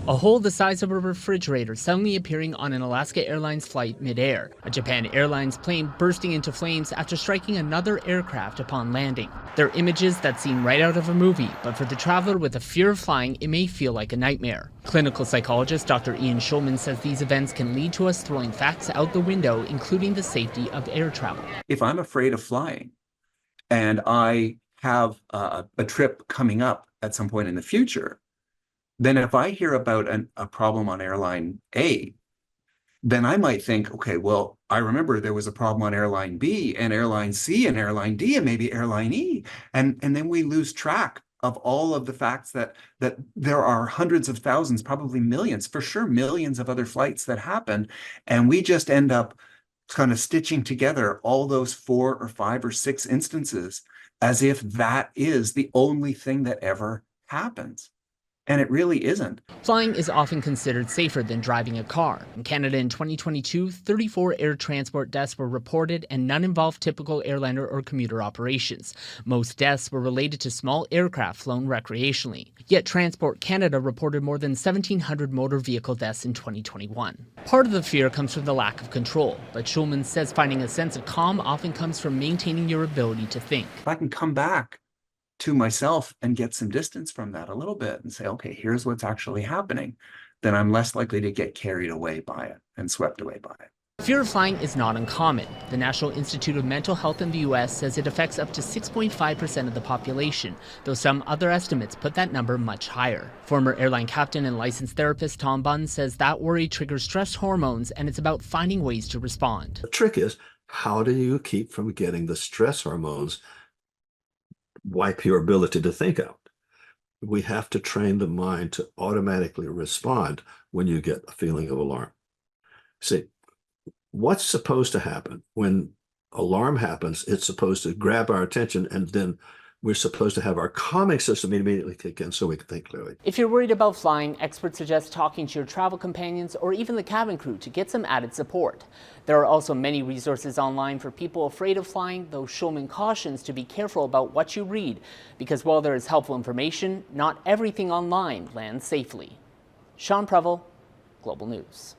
A hole the size of a refrigerator suddenly appearing on an Alaska Airlines flight midair. A Japan Airlines plane bursting into flames after striking another aircraft upon landing. They're images that seem right out of a movie, but for the traveler with a fear of flying, it may feel like a nightmare. Clinical psychologist Dr. Ian Schulman says these events can lead to us throwing facts out the window, including the safety of air travel. If I'm afraid of flying and I have a trip coming up at some point in the future, then if I hear about a problem on airline A, then I might think, okay, well, I remember there was a problem on airline B and airline C and airline D and maybe airline E. And then we lose track of all of the facts that there are hundreds of thousands, probably millions, for sure, millions of other flights that happen. And we just end up kind of stitching together all those 4 or 5 or 6 instances as if that is the only thing that ever happens. And it really isn't. Flying is often considered safer than driving a car. In Canada in 2022, 34 air transport deaths were reported and none involved typical airliner or commuter operations. Most deaths were related to small aircraft flown recreationally. Yet Transport Canada reported more than 1,700 motor vehicle deaths in 2021. Part of the fear comes from the lack of control, but Schulman says finding a sense of calm often comes from maintaining your ability to think. If I can come back to myself and get some distance from that a little bit and say, okay, here's what's actually happening, then I'm less likely to get carried away by it and swept away by it. Fear of flying is not uncommon. The National Institute of Mental Health in the U.S. says it affects up to 6.5% of the population, though some other estimates put that number much higher. Former airline captain and licensed therapist Tom Bunn says that worry triggers stress hormones, and it's about finding ways to respond. The trick is, how do you keep from getting the stress hormones wipe your ability to think out? We have to train the mind to automatically respond when you get a feeling of alarm. See, what's supposed to happen when alarm happens? It's supposed to grab our attention, and then we're supposed to have our calming system immediately kick in so we can think clearly. If you're worried about flying, experts suggest talking to your travel companions or even the cabin crew to get some added support. There are also many resources online for people afraid of flying, though Schulman cautions to be careful about what you read, because while there is helpful information, not everything online lands safely. Sean Previl, Global News.